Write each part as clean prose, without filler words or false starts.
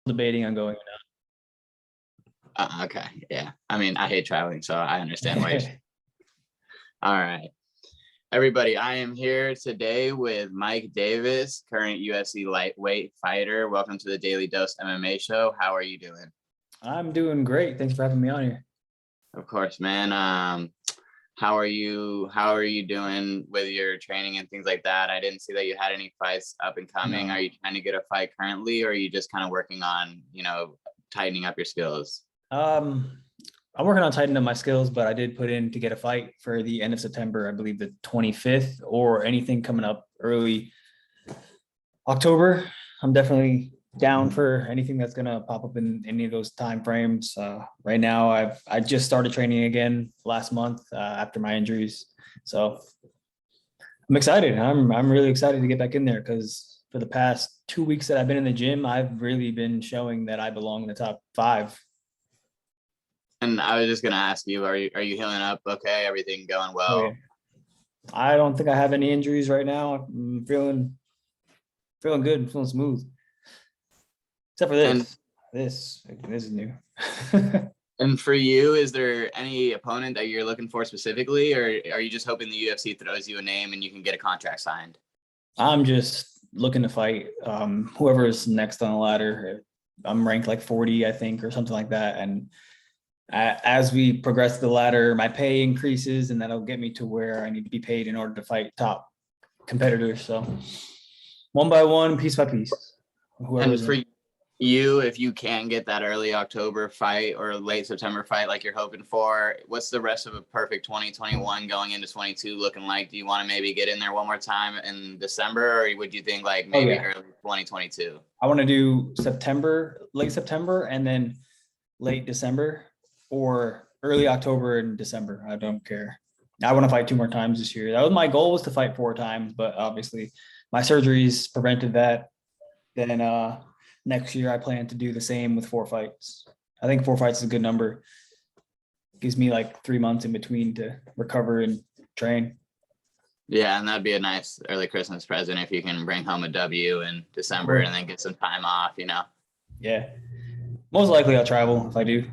debating on going. Okay. Yeah. I mean, I hate traveling, so I understand why. All right. Everybody, I am here today with Mike Davis, current UFC lightweight fighter. Welcome to the Daily Dose MMA show. How are you doing? I'm doing great. Thanks for having me on here. Of course, man. How are you doing with your training and things like that? I didn't see that you had any fights up and coming. No. Are you trying to get a fight currently, or are you just kind of working on, tightening up your skills? I'm working on tightening up my skills, but I did put in to get a fight for the end of September, I believe the 25th, or anything coming up early October. I'm definitely down for anything that's gonna pop up in any of those time frames. Right now, I just started training again last month after my injuries, so I'm excited. I'm really excited to get back in there because for the past 2 weeks that I've been in the gym, I've really been showing that I belong in the top 5. And I was just gonna ask you, are you healing up? Okay, everything going well? Oh, yeah. I don't think I have any injuries right now. I'm feeling good, feeling smooth. Except for this. This is new. And for you, is there any opponent that you're looking for specifically, or are you just hoping the UFC throws you a name and you can get a contract signed? I'm just looking to fight whoever is next on the ladder. I'm ranked like 40, I think, or something like that. And as we progress the ladder, my pay increases, and that'll get me to where I need to be paid in order to fight top competitors. So one by one, piece by piece. And for you, if you can get that early October fight or late September fight like you're hoping for, what's the rest of a perfect 2021 going into 22 looking like? Do you want to maybe get in there one more time in December, or would you think like maybe early 2022? I want to do late September, and then late December, or early October and December. I don't care. I want to fight 2 more times this year. That was my goal, was to fight 4 times, but obviously my surgeries prevented that. Then next year I plan to do the same with 4 fights. I think 4 fights is a good number. Gives me like 3 months in between to recover and train. Yeah, and that'd be a nice early Christmas present if you can bring home a W in December and then get some time off, Yeah. Most likely I'll travel if I do.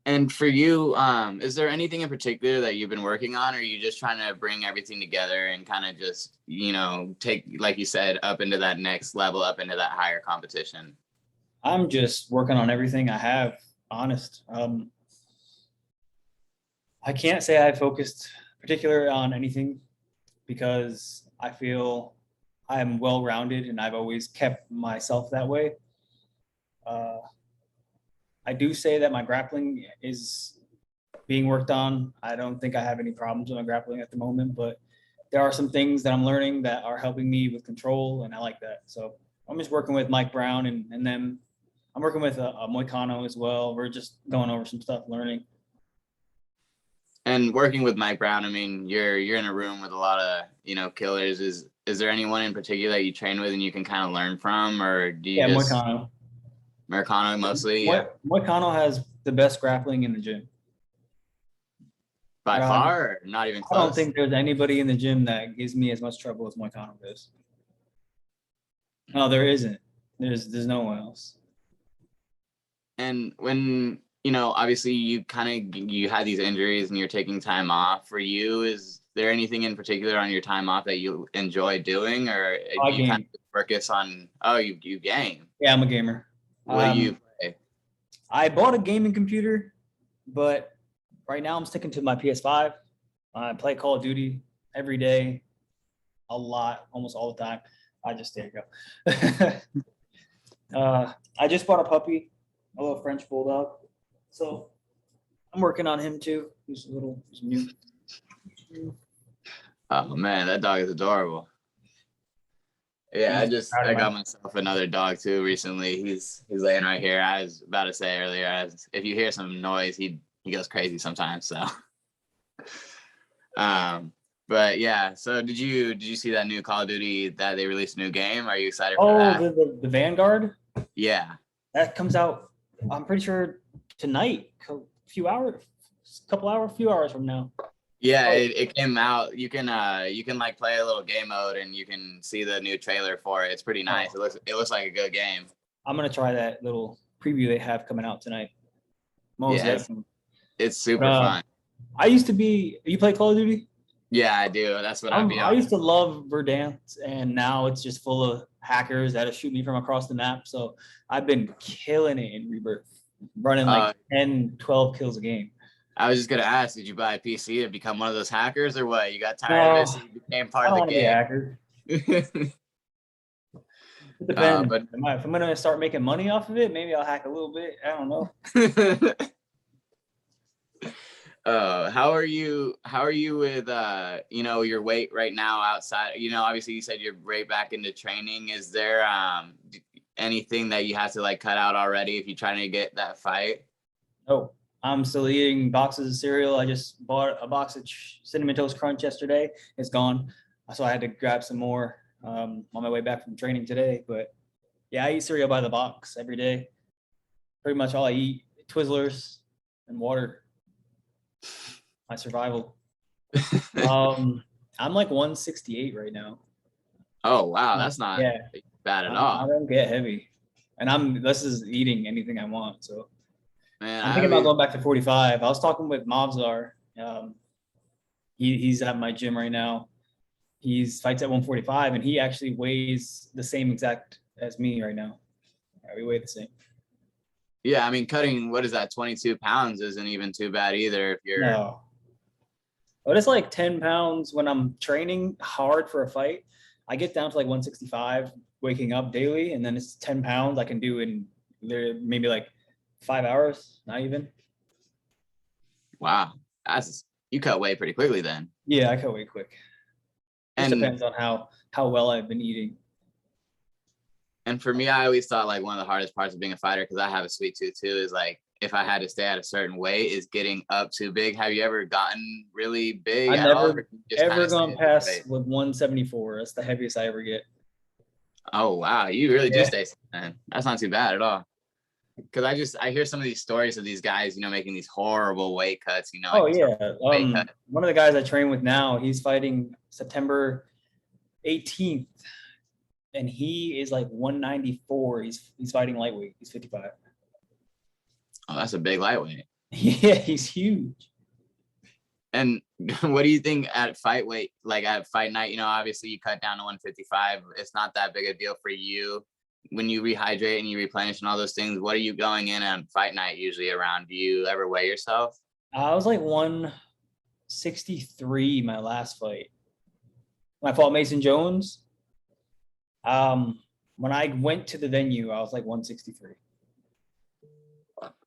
And for you, is there anything in particular that you've been working on, or are you just trying to bring everything together and kind of just, take, like you said, up into that next level, up into that higher competition? I'm just working on everything I have, honest. I can't say I focused particular on anything because I feel I'm well-rounded and I've always kept myself that way. I do say that my grappling is being worked on. I don't think I have any problems with my grappling at the moment, but there are some things that I'm learning that are helping me with control, and I like that. So I'm just working with Mike Brown, and then I'm working with a Moicano as well. We're just going over some stuff, learning. And working with Mike Brown, I mean, you're in a room with a lot of, killers. Is there anyone in particular that you train with and you can kind of learn from, or do you just Moicano. Moicano mostly? Yeah. Moicano has the best grappling in the gym. By far, or not even close? I don't think there's anybody in the gym that gives me as much trouble as Moicano does. No, there isn't. There's no one else. And when, obviously you had these injuries and you're taking time off. For you, is there anything in particular on your time off that you enjoy doing, or do you kind of focus on, you game? Yeah, I'm a gamer. What do you play? I bought a gaming computer, but right now I'm sticking to my PS5. I play Call of Duty every day, a lot, almost all the time. There you go. I just bought a puppy, a little French bulldog. So I'm working on him too. He's new. Oh man, that dog is adorable. Yeah, I got myself another dog too recently. He's laying right here. I was about to say earlier, if you hear some noise, he goes crazy sometimes. So, but yeah. So did you see that new Call of Duty that they released a new game? Are you excited for that? Oh, the Vanguard. Yeah, that comes out, I'm pretty sure tonight. Few hours from now. Yeah, it came out. You can like play a little game mode and you can see the new trailer for it. It's pretty nice. It looks like a good game. I'm gonna try that little preview they have coming out tonight. Most Yeah, definitely. it's super But, fun. I used to be. You play Call of Duty? Yeah, I do. That's what I'd be I on. used to love Verdansk, and now it's just full of hackers that'll shoot me from across the map. So I've been killing it in Rebirth, running like 10, 12 kills a game. I was just gonna ask, did you buy a PC to become one of those hackers or what? You got tired of No, it, so you became part I of don't the want to be a game. hacker. It depends. But If I'm gonna start making money off of it, maybe I'll hack a little bit. I don't know. how are you with your weight right now outside? Obviously you said you're right back into training. Is there anything that you have to like cut out already if you're trying to get that fight? Oh, I'm still eating boxes of cereal. I just bought a box of Cinnamon Toast Crunch yesterday. It's gone, so I had to grab some more on my way back from training today. But yeah, I eat cereal by the box every day. Pretty much all I eat: Twizzlers and water. My survival. I'm like 168 right now. Oh wow, that's not bad at all. I don't get heavy, and this is eating anything I want. So Man, I'm thinking about going back to 45. I was talking with Mobzar. He's at my gym right now. He's fights at 145, and he actually weighs the same exact as me right now. Yeah, we weigh the same. Yeah, I mean, cutting, what is that, 22 pounds isn't even too bad either if you're. No. But it's like 10 pounds when I'm training hard for a fight. I get down to like 165 waking up daily, and then it's 10 pounds I can do in maybe like 5 hours, not even. Wow. You cut weight pretty quickly then. Yeah, I cut weight quick. It depends on how well I've been eating. And for me, I always thought like one of the hardest parts of being a fighter, because I have a sweet tooth too, is like if I had to stay at a certain weight, is getting up too big. Have you ever gotten really big I've at all? never ever gone past with 174. That's the heaviest I ever get. Oh wow, you really do stay, man. That's not too bad at all. Because I hear some of these stories of these guys, making these horrible weight cuts. Oh yeah. One of the guys I train with now, he's fighting September 18th, and he is like 194. He's fighting lightweight. He's 55. Oh, that's a big lightweight. Yeah, he's huge. And what do you think at fight weight, like at fight night? Obviously you cut down to 155. It's not that big a deal for you. When you rehydrate and you replenish and all those things, what are you going in on fight night usually around? Do you ever weigh yourself? I was like 163 my last fight. When I fought Mason Jones, when I went to the venue, I was like 163.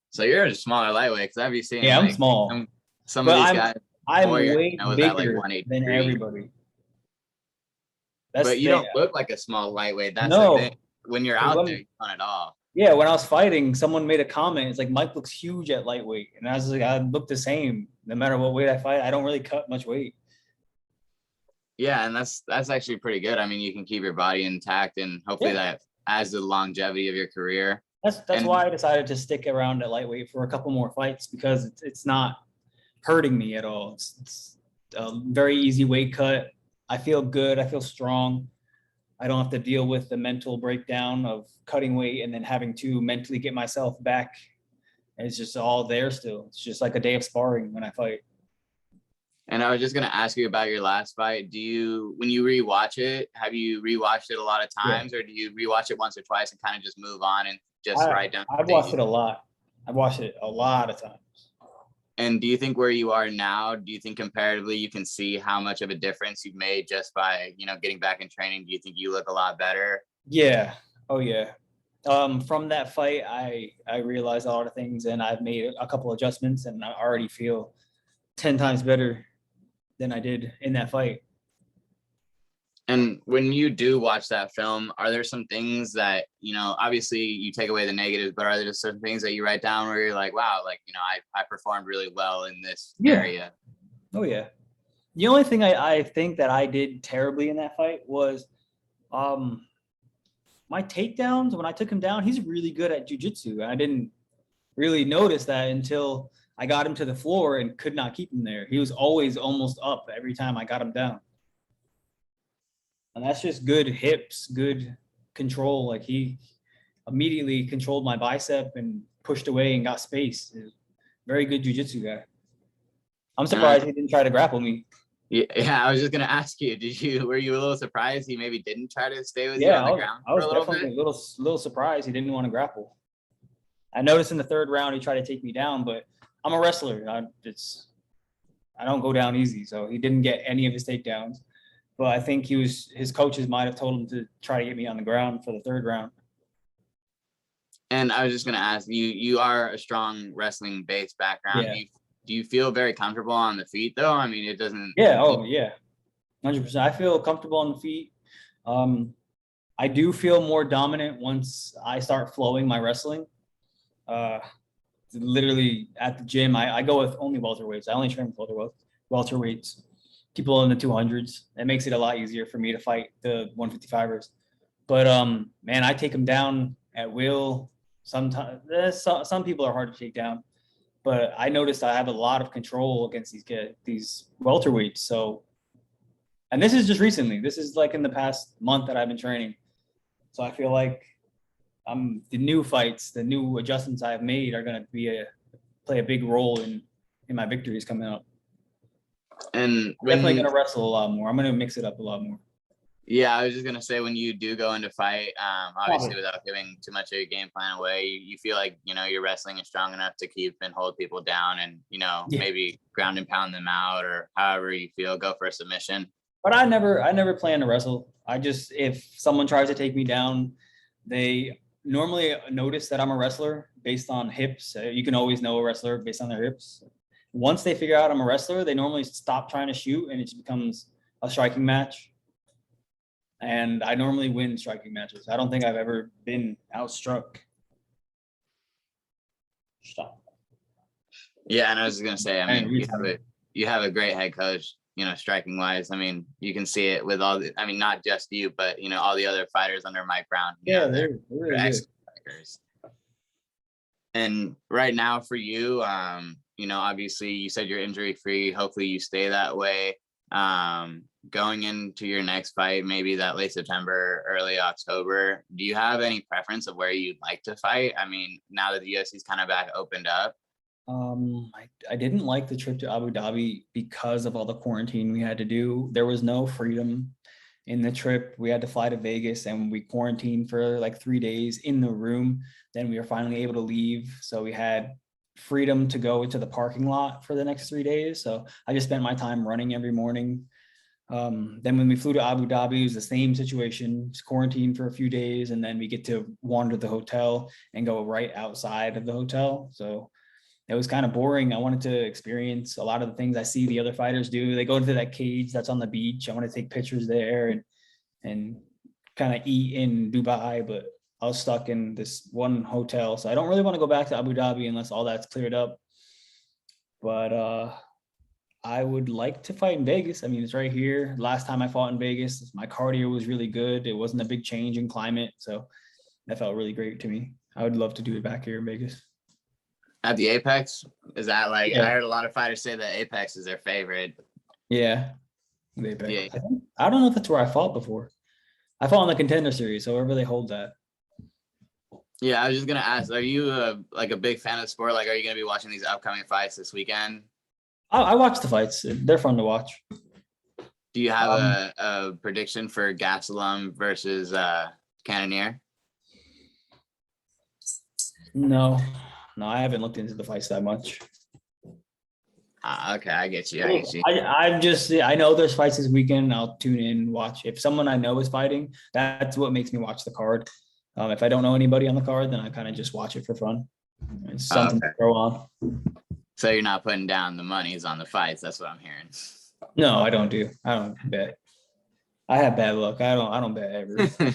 So you're a smaller lightweight, because I've been seeing. Yeah, I'm small. Some of these guys. I'm way bigger than everybody. But you don't look like a small lightweight. That's the thing. When you're out there, you don't at all. Yeah, when I was fighting, someone made a comment. It's like, Mike looks huge at lightweight. And I was like, I look the same. No matter what weight I fight, I don't really cut much weight. Yeah, and that's actually pretty good. I mean, you can keep your body intact, and hopefully that adds to the longevity of your career. That's why I decided to stick around at lightweight for a couple more fights, because it's not hurting me at all. It's a very easy weight cut. I feel good. I feel strong. I don't have to deal with the mental breakdown of cutting weight and then having to mentally get myself back. It's just all there still. It's just like a day of sparring when I fight. And I was just going to ask you about your last fight. When you rewatch it, have you rewatched it a lot of times, or do you rewatch it once or twice and kind of just move on and just write down? I've watched it a lot. I've watched it a lot of times. And do you think where you are now, do you think comparatively you can see how much of a difference you've made just by, getting back in training? Do you think you look a lot better? Yeah. Oh yeah. From that fight, I realized a lot of things, and I've made a couple adjustments, and I already feel 10 times better than I did in that fight. And when you do watch that film, are there some things that, obviously you take away the negatives, but are there just certain things that you write down where you're like, wow, like, I performed really well in this area? Oh yeah. The only thing I think that I did terribly in that fight was my takedowns. When I took him down, he's really good at jiu-jitsu. I didn't really notice that until I got him to the floor and could not keep him there. He was always almost up every time I got him down. And that's just good hips, good control. Like immediately controlled my bicep and pushed away and got space. Very good jiu-jitsu guy. I'm surprised he didn't try to grapple me. Yeah, I was just gonna ask you, were you a little surprised he maybe didn't try to stay with you Yeah, on the ground I for was a little definitely bit? a little surprised he didn't want to grapple. I noticed in the third round he tried to take me down, but I'm a wrestler. I don't go down easy, so he didn't get any of his takedowns. But I think his coaches might have told him to try to get me on the ground for the third round. And I was just gonna ask you, you are a strong wrestling based background. Yeah. Do you feel very comfortable on the feet though? I mean, it doesn't. Yeah. Oh, yeah. 100%. I feel comfortable on the feet. I do feel more dominant once I start flowing my wrestling. Uh, Literally at the gym, I go with only welterweights. I only train with welterweights, people in the 200s. It makes it a lot easier for me to fight the 155ers. But man, I take them down at will. Sometimes some people are hard to take down, but I noticed I have a lot of control against these welterweights. So, and this is just recently. This is like in the past month that I've been training. So I feel like the new fights, the new adjustments I've made are going to play a big role in my victories coming up. And I'm definitely going to wrestle a lot more. I'm going to mix it up a lot more. Yeah, I was just gonna say, when you do go into fight, obviously without giving too much of your game plan away, you feel like, your wrestling is strong enough to keep and hold people down, and maybe ground and pound them out, or however you feel, go for a submission. But I never plan to wrestle. If someone tries to take me down, they normally notice that I'm a wrestler based on hips. You can always know a wrestler based on their hips. Once they figure out I'm a wrestler, they normally stop trying to shoot and it just becomes a striking match. And I normally win striking matches. I don't think I've ever been outstruck. Stop. Yeah, and I was just gonna say, I mean, you have a great head coach, striking wise. I mean, you can see it with not just you, but all the other fighters under Mike Brown. They're really good. Strikers. And right now for you, obviously you said you're injury free. Hopefully you stay that way. Going into your next fight, maybe that late September, early October, do you have any preference of where you'd like to fight? I mean, now that the UFC's kind of back opened up. I didn't like the trip to Abu Dhabi because of all the quarantine we had to do. There was no freedom in the trip. We had to fly to Vegas and we quarantined for like 3 days in the room. Then we were finally able to leave. So we had freedom to go into the parking lot for the next 3 days. So I just spent my time running every morning. Then when we flew to Abu Dhabi, it was the same situation, just quarantined for a few days. And then we get to wander the hotel and go right outside of the hotel. So it was kind of boring. I wanted to experience a lot of the things I see the other fighters do. They go to that cage that's on the beach. I want to take pictures there and kind of eat in Dubai, but I was stuck in this one hotel. So I don't really want to go back to Abu Dhabi unless all that's cleared up. But I would like to fight in Vegas. I mean, it's right here. Last time I fought in Vegas, my cardio was really good. It wasn't a big change in climate. So that felt really great to me. I would love to do it back here in Vegas. At the Apex? Is that I heard a lot of fighters say that Apex is their favorite. Yeah. The Apex. Yeah. I don't know if that's where I fought before. I fought in the Contender Series, so wherever they hold that. Yeah, I was just gonna ask, are you a big fan of the sport? Like, are you gonna be watching these upcoming fights this weekend? I watch the fights. They're fun to watch. Do you have a prediction for Gastelum versus Cannonier? No, I haven't looked into the fights that much. Okay, I get you. I know there's fights this weekend. I'll tune in, watch. If someone I know is fighting, that's what makes me watch the card. If I don't know anybody on the card, then I kind of just watch it for fun. It's something to throw on. So you're not putting down the monies on the fights. That's what I'm hearing. No, I don't do. I don't bet. I have bad luck. I don't bet ever.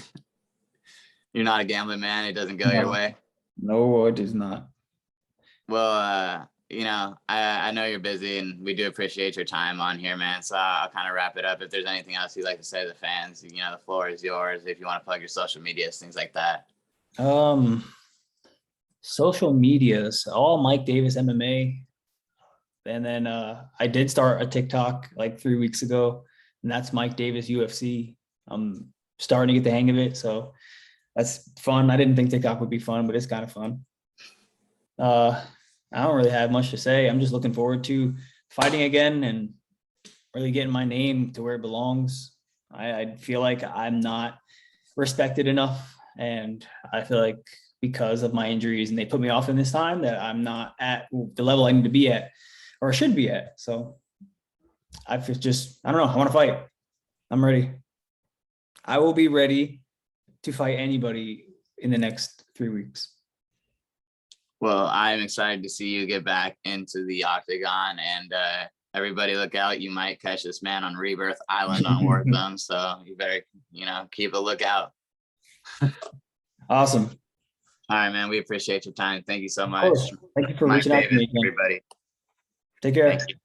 You're not a gambling man. It doesn't go your way. No, it is not. Well, I know you're busy and we do appreciate your time on here, man. So I'll kind of wrap it up. If there's anything else you'd like to say to the fans, the floor is yours. If you want to plug your social medias, things like that. Social medias, all Mike Davis MMA. And then I did start a TikTok like 3 weeks ago, and that's Mike Davis UFC. I'm starting to get the hang of it. So That's fun. I didn't think TikTok would be fun, but it's kind of fun. I don't really have much to say. I'm just looking forward to fighting again and really getting my name to where it belongs. I feel like I'm not respected enough, and I feel like because of my injuries and they put me off in this time that I'm not at the level I need to be at or should be at. So I don't know. I want to fight. I'm ready. I will be ready to fight anybody in the next 3 weeks. Well, I'm excited to see you get back into the octagon, and everybody look out. You might catch this man on Rebirth Island on War Zone. So you better, keep a lookout. Awesome. All right, man. We appreciate your time. Thank you so much. Of course. Thank you for reaching out to me again. Everybody. Take care. Thank you.